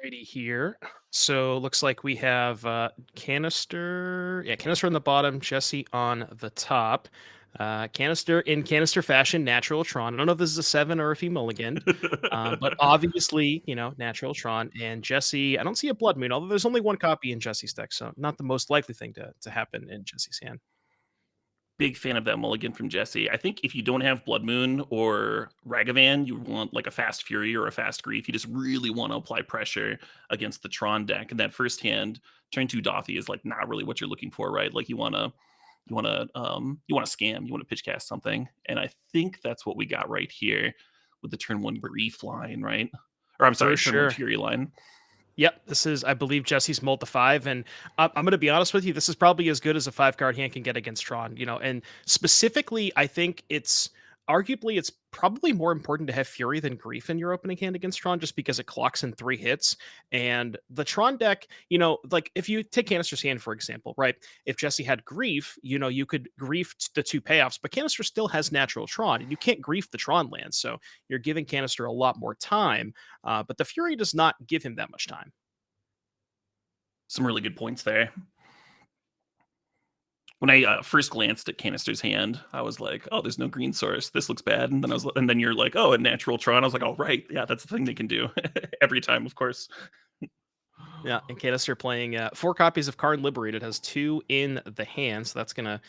Righty here. So looks like we have Canister. Yeah, Canister on the bottom, Jesse on the top. Canister in Canister fashion, natural Tron. I don't know if this is a 7 or if he mulliganed, but obviously, natural Tron. And Jesse, I don't see a Blood Moon, although there's only one copy in Jesse's deck, so not the most likely thing to happen in Jesse's hand. Big fan of that mulligan from Jesse. I think if you don't have Blood Moon or Ragavan, you want like a Fast Fury or a Fast Grief. You just really want to apply pressure against the Tron deck. And that first hand, turn 2 Dothy is like not really what you're looking for, right? Like you want to scam, you want to pitch cast something. And I think that's what we got right here with the turn 1 Grief line, right? Or I'm For sorry, turn 1 sure. Fury line. Yep, this is, I believe, Jesse's Mold to 5, and I'm going to be honest with you. This is probably as good as a 5 card hand can get against Tron. And specifically, I think it's probably more important to have Fury than Grief in your opening hand against Tron, just because it clocks in 3 hits. And the Tron deck, like if you take Canister's hand for example, right? If Jesse had Grief, you could Grief the 2 payoffs, but Canister still has natural Tron, and you can't Grief the Tron land, so you're giving Canister a lot more time. But the Fury does not give him that much time. Some really good points there. When I first glanced at Canister's hand, I was like, "Oh, there's no green source. This looks bad." And then you're like, "Oh, a natural Tron." I was like, "Oh, right, yeah, that's the thing they can do every time, of course." Yeah, and Canister playing 4 copies of Karn Liberated, has 2 in the hand, so that's gonna,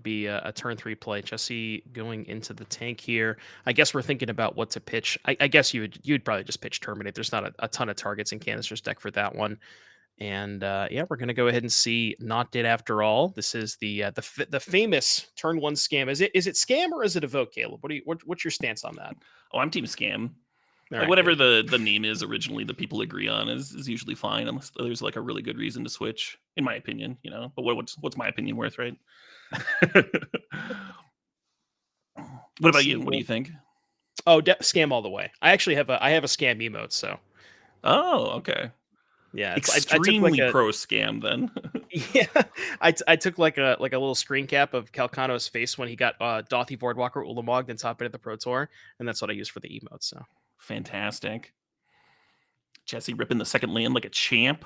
be a turn 3 play. Jesse going into the tank here. I guess we're thinking about what to pitch. I guess you'd probably just pitch Terminate. There's not a ton of targets in Canister's deck for that one. And yeah, we're gonna go ahead and see Not Dead After All. This is the famous turn 1 scam. Is it scam or is it evoke, Caleb? What's your stance on that? Oh, I'm team scam. All Like right, whatever good. the name is originally, the people agree on is usually fine unless there's like a really good reason to switch, in my opinion. But what's my opinion worth, right? What Let's about see you? What do what. you think? Oh, scam all the way. I actually have a scam emote, so Oh, okay. yeah, I took like Extremely a pro scam then. yeah, I took like a little screen cap of Calcano's face when he got Dothy Boardwalker Ulamog, then top it at the Pro Tour, and that's what I used for the emote. So Fantastic. Jesse ripping the second land like a champ.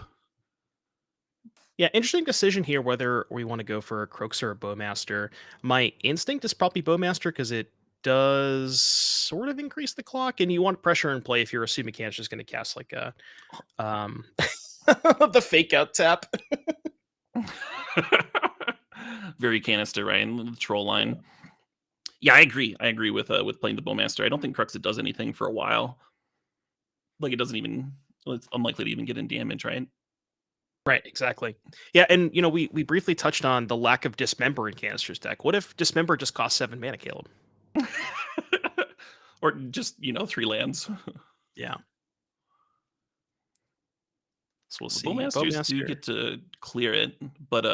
yeah, interesting decision here whether we want to go for a Croaker or a Bowmaster. My instinct is probably Bowmaster because it does sort of increase the clock, and you want pressure in play if you're assuming Can's just going to cast like a um the fake out tap. Very canister, right? And the troll line. Yeah, I agree. I agree with playing the Bowmaster. I don't think Cruxit does anything for a while. Like it doesn't even. Well, it's unlikely to even get in damage, right? Right, exactly. Yeah, and we briefly touched on the lack of Dismember in Canister's deck. What if Dismember just costs 7 mana, Caleb? Or just 3 lands. Yeah. So we'll The see. Bowmasters do Bowmaster. get to clear it, but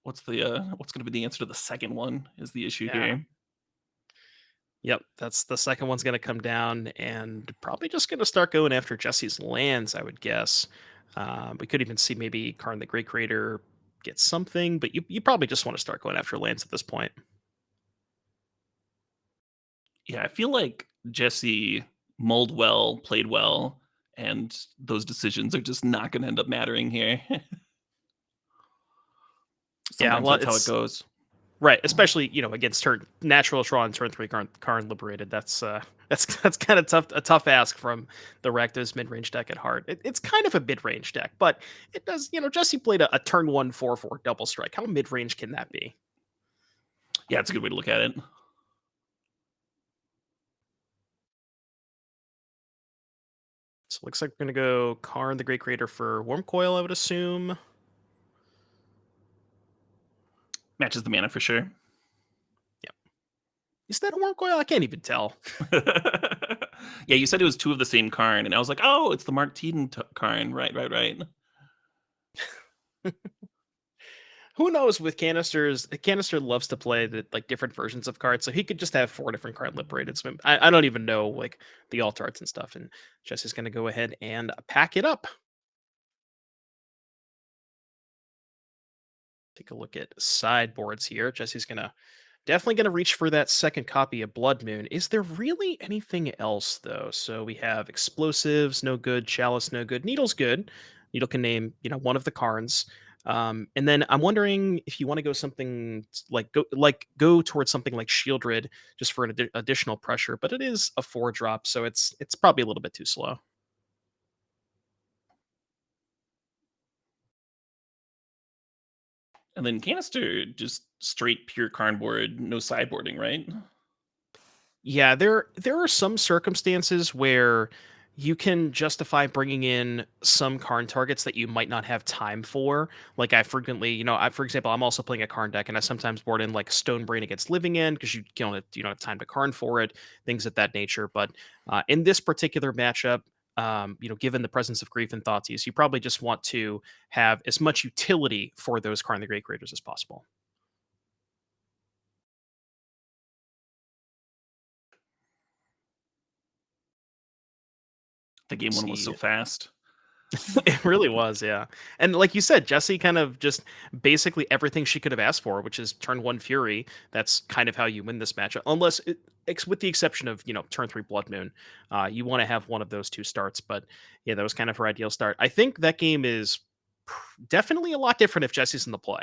what's going to be the answer to the second one is the issue Yeah. here. Yep. That's the second one's gonna come down and probably just gonna start going after Jesse's lands, I would guess. We could even see maybe Karn the Great Creator get something, but you probably just want to start going after lands at this point. Yeah, I feel like Jesse mulled well, played well, and those decisions are just not going to end up mattering here. Yeah, Sometimes well, that's how it it's goes. right, especially against turn natural Tron turn 3 Karn Liberated. That's kind of tough, a tough ask from the Rakdos mid range deck at heart. It's kind of a mid range deck, but it does. Jesse played a turn 1 4/4 double strike. How mid range can that be? Yeah, it's a good way to look at it. So it looks like we're gonna go Karn the Great Creator for Worm Coil, I would assume. Matches the mana for sure. Yep. Is that a Worm Coil? I can't even tell. Yeah, you said it was 2 of the same Karn, and I was like, oh, it's the Mark Teeden Karn. Right, right, right. Who knows with canisters? Canister loves to play the like different versions of cards, so he could just have 4 different card liberated swim. I don't even know like the alt arts and stuff. And Jesse's gonna go ahead and pack it up. Take a look at sideboards here. Jesse's gonna Definitely going to reach for that second copy of Blood Moon. Is there really anything else though? So we have explosives, no good. Chalice, no good. Needle's good. Needle can name, one of the Karns. And then I'm wondering if you want to go something go towards something like Shieldred just for an additional pressure, but it is a 4 drop, so it's probably a little bit too slow. And then Kanister, just straight pure cardboard, no sideboarding, right? Yeah, there are some circumstances where you can justify bringing in some Karn targets that you might not have time for. Like I frequently, for example, I'm also playing a Karn deck, and I sometimes board in like Stonebrain against Living End because you don't have time to Karn for it, things of that nature. But in this particular matchup, given the presence of Grief and Thoughtseize, you probably just want to have as much utility for those Karn the Great creators as possible. The game one was so See. fast. It really was, yeah. And like you said, Jesse kind of just basically everything she could have asked for, which is turn one Fury. That's kind of how you win this matchup, with the exception of turn three Blood Moon. You want to have one of those two starts, but yeah, that was kind of her ideal start. I think that game is definitely a lot different if Jesse's in the play.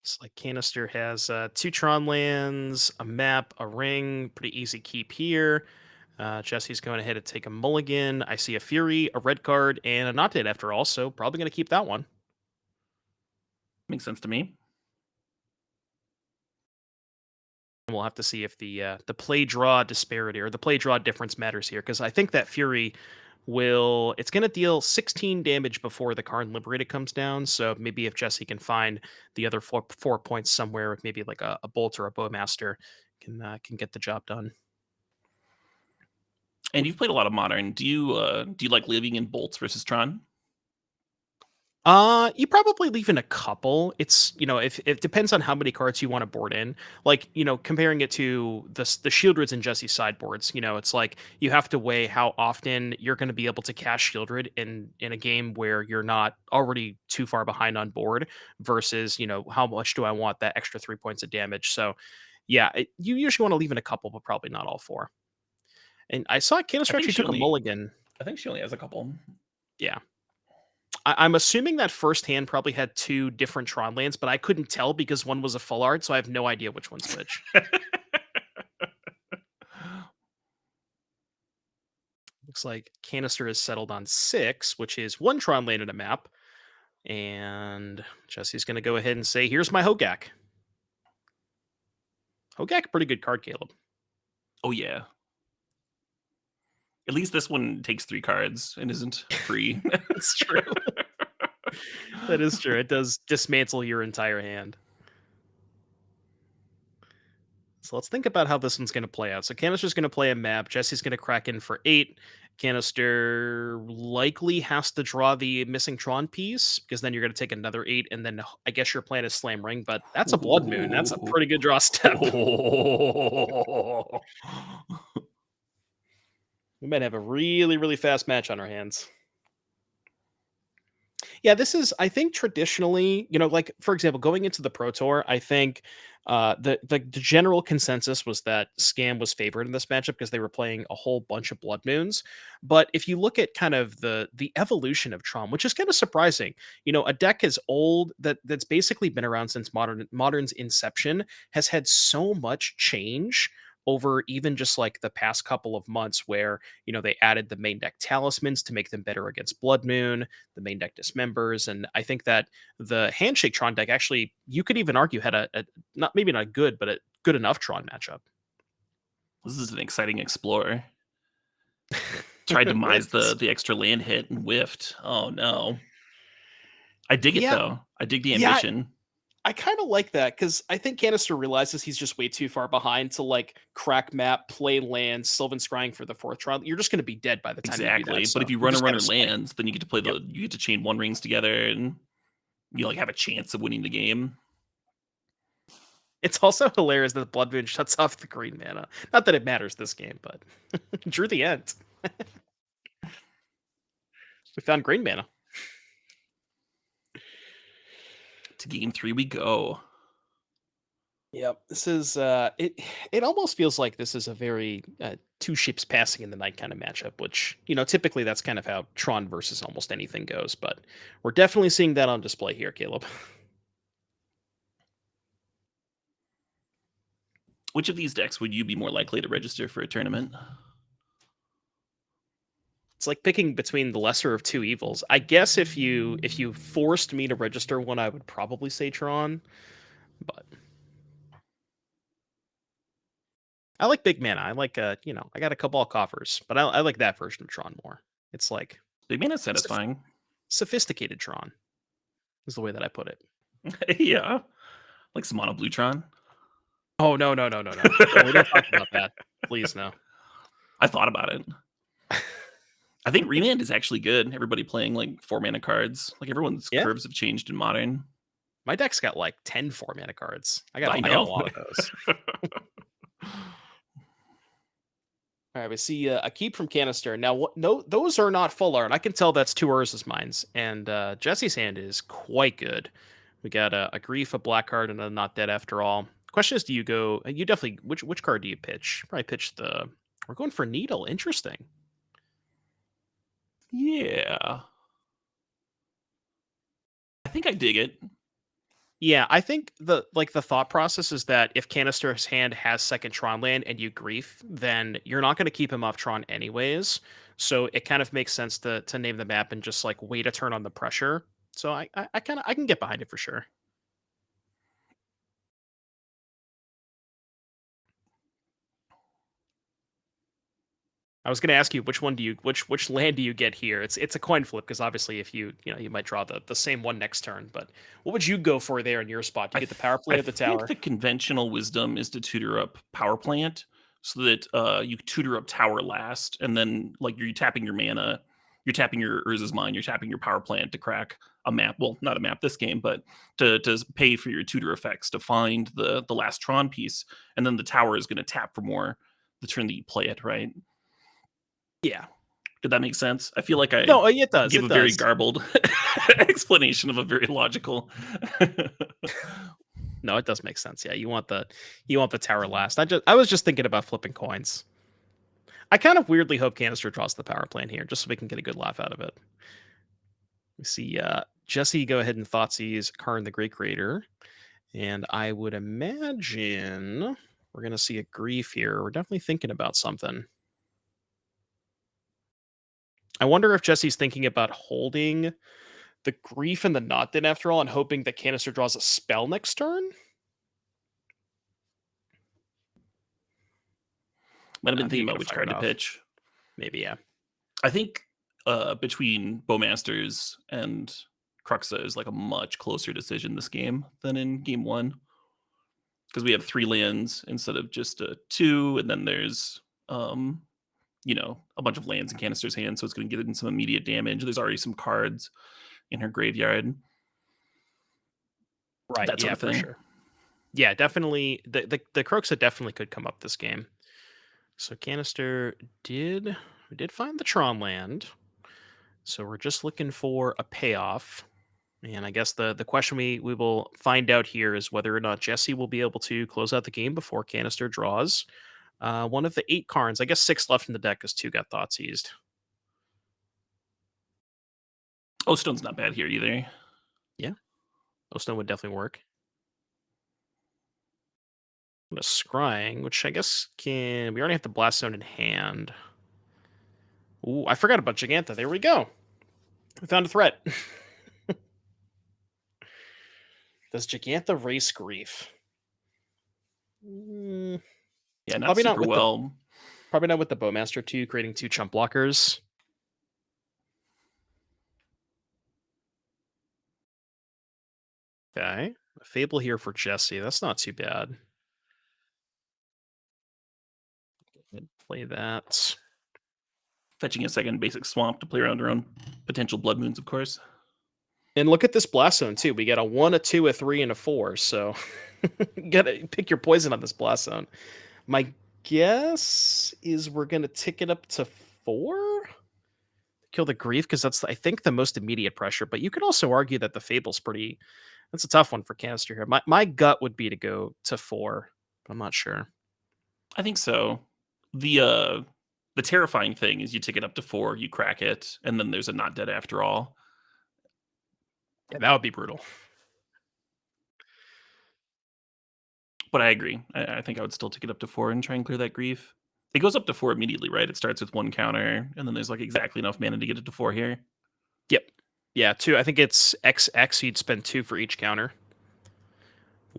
It's like Canister has two Tron lands, a map, a ring, pretty easy keep here. Jesse's going ahead to take a mulligan. I see a Fury, a red card, and a not dead after all, so probably going to keep that one. Makes sense to me. And we'll have to see if the play draw disparity or the play draw difference matters here, because I think that Fury it's going to deal 16 damage before the Karn Liberated comes down. So maybe if Jesse can find the other four points somewhere with maybe like a bolt or a bowmaster, can get the job done. And you've played a lot of modern. Do you like living in bolts versus Tron? You probably leave in a couple. It's if it depends on how many cards you want to board in. Like comparing it to the Shieldreds and Jesse sideboards. It's like you have to weigh how often you're going to be able to cast Shieldred in a game where you're not already too far behind on board versus how much do I want that extra 3 points of damage. So yeah, you usually want to leave in a couple, but probably not all four. And I saw I Kanister think actually she took a only mulligan. I think she only has a couple. Yeah. I'm assuming that first hand probably had two different Tron lands, but I couldn't tell because one was a full art, so I have no idea which one's which. Looks like Canister is settled on 6, which is one Tron land in a map. And Jesse's going to go ahead and say, here's my Hogak. Hogak, pretty good card, Caleb. Oh yeah. At least this one takes 3 cards and isn't free. That's true. That is true. It does dismantle your entire hand. So let's think about how this one's going to play out. So Canister's going to play a map. Jesse's going to crack in for 8. Canister likely has to draw the missing Tron piece because then you're going to take another 8, and then I guess your plan is Slam Ring, but that's a Blood Moon. That's a pretty good draw step. We might have a really, really fast match on our hands. Yeah, this is I think traditionally, like for example, going into the Pro Tour, I think the general consensus was that Scam was favored in this matchup because they were playing a whole bunch of Blood Moons. But if you look at kind of the evolution of Tron, which is kind of surprising, a deck as old that's basically been around since modern's inception has had so much change over even just like the past couple of months where they added the main deck talismans to make them better against Blood Moon, the main deck dismembers. And I think that the Handshake Tron deck actually, you could even argue, had a not maybe not good, but a good enough Tron matchup. This is an exciting explorer. Tried to mize It's the extra land hit and whiffed. Oh no. I dig it yeah, though. I dig the yeah. ambition. I kind of like that because I think Canister realizes he's just way too far behind to like crack map, play land, Sylvan Scrying for the fourth Tron. You're just going to be dead by the time you do that. Exactly. But if So you you run a just got to runner swing. lands, then you get to play Yep. you get to chain one rings together and you like have a chance of winning the game. It's also hilarious that Blood Moon shuts off the green mana. Not that it matters this game, but drew the end. We found green mana. To game 3 we go. Yep. This is it almost feels like this is a very two ships passing in the night kind of matchup, which, typically that's kind of how Tron versus almost anything goes, but we're definitely seeing that on display here, Caleb. Which of these decks would you be more likely to register for a tournament? It's like picking between the lesser of two evils. I guess if you forced me to register one, I would probably say Tron, but I like big mana. I like I got a couple of coffers, but I like that version of Tron more. It's like Big mana is soph- satisfying. sophisticated Tron is the way that I put it. Yeah. Like some mono blue Tron. Oh no no no no no! No, we don't talk about that, please no. I thought about it. I think Remand is actually good. Everybody playing like 4 mana cards. Like everyone's Yeah, curves have changed in Modern. my deck's got like 10 4-mana cards. I got I I got a know. lot of those. All right, we see a keep from Kanister. Now, no, those are not full art. I can tell that's two Urza's Mines, and Jesse's hand is quite good. We got a Grief, a black card, and a Not Dead After All. Question is, do you go? You definitely. Which card do you pitch? Probably pitch the. We're going for Needle. Interesting. Yeah. I think I dig it. Yeah, I think the thought process is that if Kanister's hand has second Tron land and you grief, then you're not going to keep him off Tron anyways. So it kind of makes sense to name the map and just like wait a turn on the pressure. So I can get behind it for sure. I was going to ask you which land do you get here? It's a coin flip because obviously if you might draw the same one next turn, but what would you go for there in your spot? Do you get the power I play or the think tower? the conventional wisdom is to tutor up Power Plant so that you tutor up Tower last, and then like you're tapping your mana, you're tapping your Urza's Mine, you're tapping your Power Plant to crack a map. Well, not a map this game, but to pay for your tutor effects to find the last Tron piece, and then the tower is going to tap for more the turn that you play it. Right? Yeah. Did that make sense? I feel like I No, it does. gave It a very does. garbled explanation of a very logical. No, it does make sense. Yeah, you want the tower last. I was just thinking about flipping coins. I kind of weirdly hope Canister draws the power plan here, just so we can get a good laugh out of it. We see Jesse go ahead and Thoughtseize Karn the Great Creator, and I would imagine we're gonna see a grief here. We're definitely thinking about something. I wonder if Jesse's thinking about holding the grief and the not dead after all, and hoping that Canister draws a spell next turn. Might have been I think thinking you're about gonna which fire it card to off. pitch. Maybe, yeah. I think between Bowmasters and Cruxa is like a much closer decision this game than in game 1 because we have 3 lands instead of just 2, and then there's a bunch of lands in Canister's hand, so it's going to get in some immediate damage. There's already some cards in her graveyard, Right. that sort Yeah, of for thing. sure. Yeah, definitely. The Croxa definitely could come up this game. So Canister we did find the Tron land. So we're just looking for a payoff. And I guess the question we will find out here is whether or not Jesse will be able to close out the game before Canister draws one of the 8 cards. I guess 6 left in the deck because 2 got thought seized. Oh, Stone's not bad here either. Yeah, Ostone would definitely work. A scrying, which I guess we already have the blast zone in hand. Ooh, I forgot about Giganta. There we go. We found a threat. Does Giganta race grief? Yeah, not Probably not super with the well. probably not with the Bowmaster 2 creating 2 chump blockers. Okay. A Fable here for Jesse. That's not too bad. Play that. Fetching a second basic swamp to play around her own potential blood moons, of course. And look at this blast zone too. We got a 1, a 2, a 3, and a 4. So you gotta pick your poison on this blast zone. My guess is we're gonna tick it up to 4. Kill the Grief because that's, I think, the most immediate pressure. But you could also argue that the Fable's pretty. That's a tough one for Kanister here. My gut would be to go to 4, but I'm not sure. I think so. The terrifying thing is you take it up to 4, you crack it, and then there's a not dead after all. Yeah, that would be brutal. But I agree. I think I would still take it up to 4 and try and clear that grief. It goes up to 4 immediately, right? It starts with 1 counter, and then there's, like, exactly enough mana to get it to 4 here. Yep. Yeah, 2. I think it's XX. You'd spend 2 for each counter.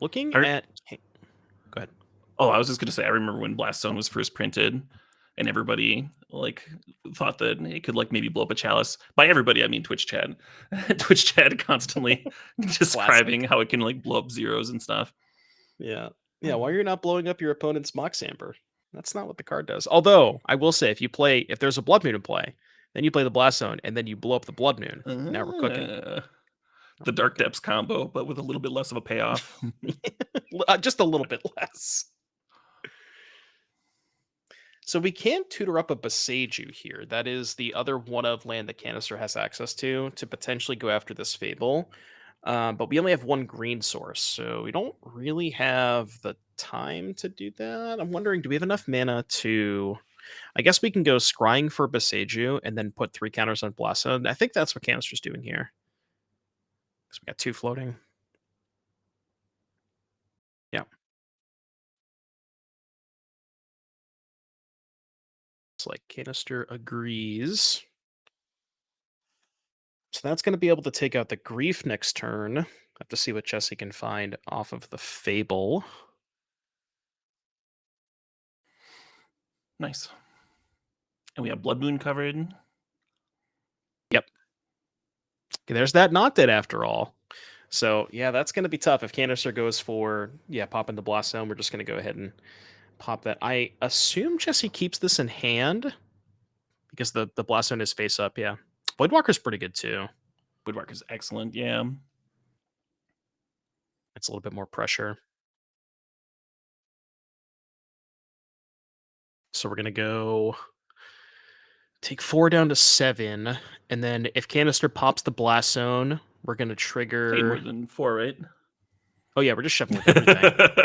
Looking Are at. Go ahead. Oh, I was just gonna say, I remember when Blast Zone was first printed, and everybody, like, thought that it could, like, maybe blow up a chalice. By everybody, I mean Twitch chat. Twitch chat constantly describing how it can, like, blow up zeros and stuff. Yeah. Yeah, while you're not blowing up your opponent's Mox Samper. That's not what the card does. Although, I will say, if there's a Blood Moon in play, then you play the Blast Zone, and then you blow up the Blood Moon. Now we're cooking. The Now we're Dark cooking. Depths combo, but with a little bit less of a payoff. Just a little bit less. So we can tutor up a Boseiju here. That is the other one of land that Kanister has access to potentially go after this Fable. But we only have 1 green source, so we don't really have the time to do that. I'm wondering, do we have enough mana to... I guess we can go scrying for Boseiju and then put 3 counters on Blossom. I think that's what Kanister's doing here. Because we got 2 floating. Yeah. It's like Kanister agrees. So that's going to be able to take out the Grief next turn. Have to see what Jesse can find off of the Fable. Nice. And we have Blood Moon covered. Yep. Okay, there's that not dead after all. So yeah, that's going to be tough if Kanister goes for popping the Blast Zone. We're just going to go ahead and pop that. I assume Jesse keeps this in hand because the Blast Zone is face up. Yeah, Voidwalker's pretty good too. Woodwalker's excellent, yeah. It's a little bit more pressure. So we're going to go take 4 down to 7. And then if Kanister pops the Blast Zone, we're going to Hey, more trigger... than 4, right? Oh, yeah, we're just shoving with everything.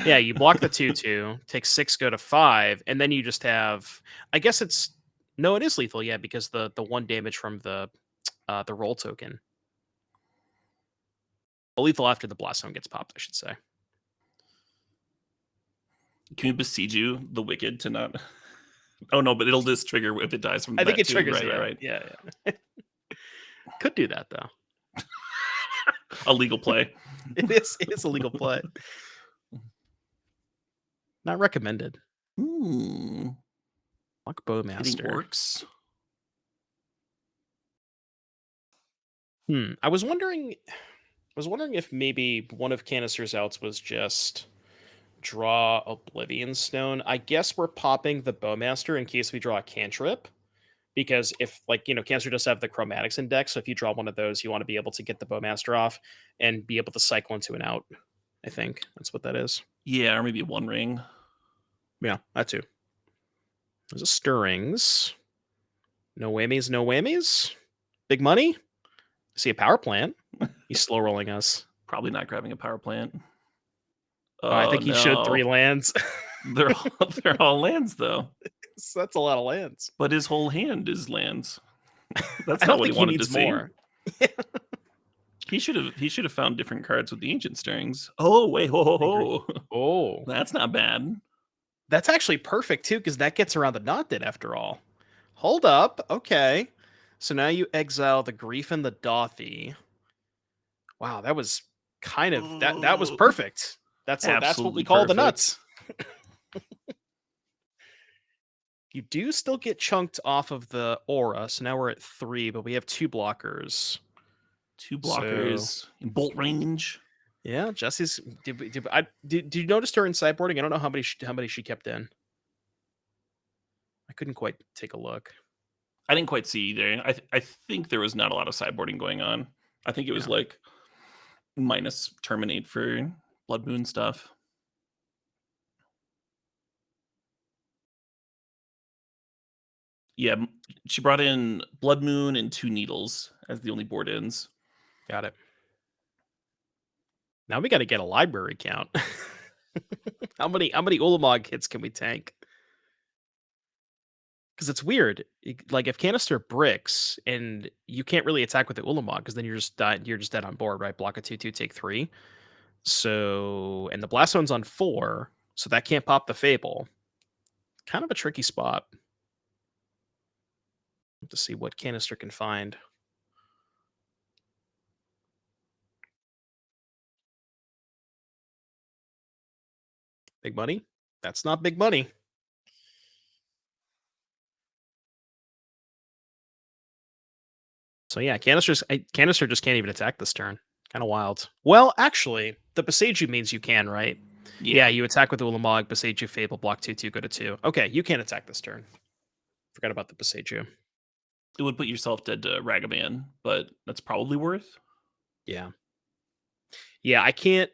Yeah, you block the 2/2, take 6, go to 5, and then you just have... I guess it's... No, it is lethal, yeah, because the 1 damage from the roll token. Lethal after the Blast Zone gets popped, I should say. Can we besiege you, the Wicked, to not... Oh, no, but it'll just trigger if it dies from I think it too. triggers, Right. Yeah. Could do that, though. A legal play. It is a legal play. Not recommended. Hmm. Luck Hitting Bowmaster. orcs. I was wondering if maybe one of Kanister's outs was just draw Oblivion Stone. I guess we're popping the Bowmaster in case we draw a cantrip. Because if, Kanister does have the Chromatics Index, so if you draw one of those, you want to be able to get the Bowmaster off and be able to cycle into an out. I think that's what that is. Yeah, or maybe a 1 ring. Yeah, that too. There's a Stirrings. No whammies, no whammies. Big money. See a power plant. He's slow rolling us. Probably not grabbing a power plant. I think he showed 3 lands. They're all lands, though. So that's a lot of lands. But his whole hand is lands. That's I not don't what think he wanted needs to see. more. He should have found different cards with the Ancient Stirrings. Oh wait, ho. Oh, That's not bad. that's actually perfect too, because that gets around the not dead after all. Hold up, okay. So now you exile the Grief and the Dothy. Wow, that was kind of that was perfect. That's what we Absolutely call the perfect. nuts. You do still get chunked off of the aura, so now we're at 3, but we have 2 blockers. 2 blockers in bolt range. Yeah, Jesse's. Did you notice her in sideboarding? I don't know how many she kept in. I couldn't quite take a look. I didn't quite see either. I think there was not a lot of sideboarding going on. I think it was like minus terminate for Blood Moon stuff. Yeah, she brought in Blood Moon and 2 Needles as the only board ends. Got it. Now we got to get a library count. How many Ulamog hits can we tank? Because it's weird. Like if Kanister bricks and you can't really attack with the Ulamog, because then you're just dead on board, right? Block a 2/2, take 3. So and the Blast Zone's on 4, so that can't pop the Fable. Kind of a tricky spot. To see what Kanister can find. Big money? That's not big money. So yeah, Kanister just can't even attack this turn. Kind of wild. Well, actually, the Boseiju means you can, right? Yeah, you attack with the Ulamog, Boseiju, Fable, block 2/2, go to 2. Okay, you can't attack this turn. Forgot about the Boseiju. It would put yourself dead to Ragavan, but that's probably worth. Yeah. Yeah, I can't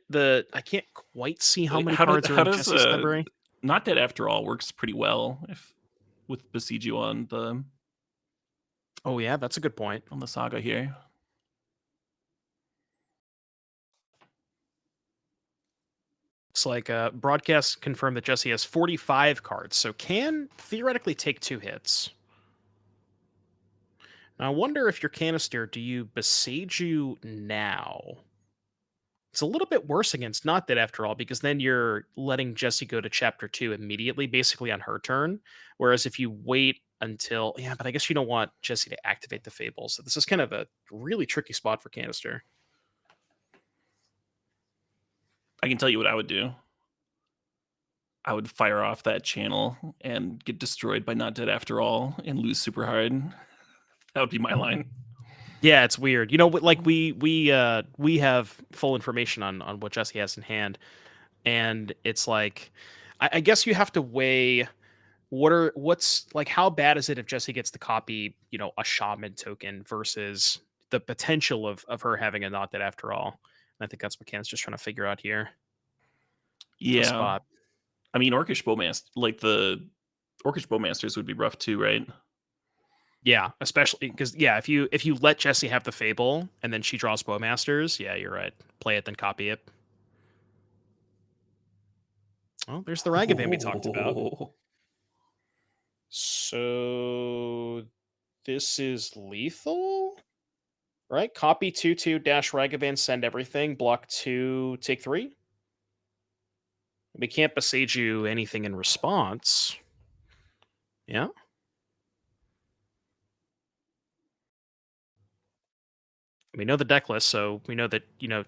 quite see how many How cards are how in does Jesse's library. Not Dead After All works pretty well if with Besiju Oh yeah, that's a good point. on the saga here. It's like broadcast confirmed that Jesse has 45 cards, so can theoretically take 2 hits. Now, I wonder if your Kanister, do you Boseiju now? It's a little bit worse against Not Dead After All, because then you're letting Jesse go to chapter 2 immediately, basically on her turn. Whereas if you wait until, yeah, but I guess you don't want Jesse to activate the Fable. So this is kind of a really tricky spot for Kanister. I can tell you what I would do. I would fire off that channel and get destroyed by Not Dead After All and lose super hard. That would be my line. Yeah, it's weird. You know, like we have full information on what Jesse has in hand, and it's like, I guess you have to weigh what's like how bad is it if Jesse gets to copy, a shaman token versus the potential of her having a Not Dead After All. And I think that's what Ken's just trying to figure out here. Tough Yeah. spot. I mean, Orcish Bowmaster, like the Orcish Bowmasters would be rough too, right? Yeah, especially because if you let Jesse have the Fable and then she draws Bowmasters, yeah, you're right. Play it then copy it. Oh, there's the Ragavan we talked about. So this is lethal, right? Copy 2/2 dash Ragavan, send everything. Block 2, take 3. We can't besiege you anything in response. Yeah. We know the deck list, so we know that,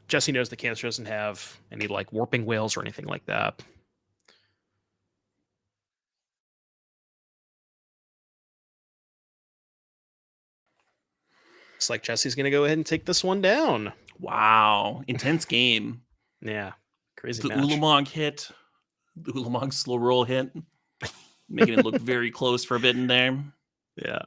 Jesse knows the Cancer doesn't have any like warping whales or anything like that. It's like Jesse's gonna go ahead and take this one down. Wow. Intense game. Yeah. Crazy The match. Ulamog hit, the Ulamog slow roll hit, making it look very close for a bit in there. Yeah.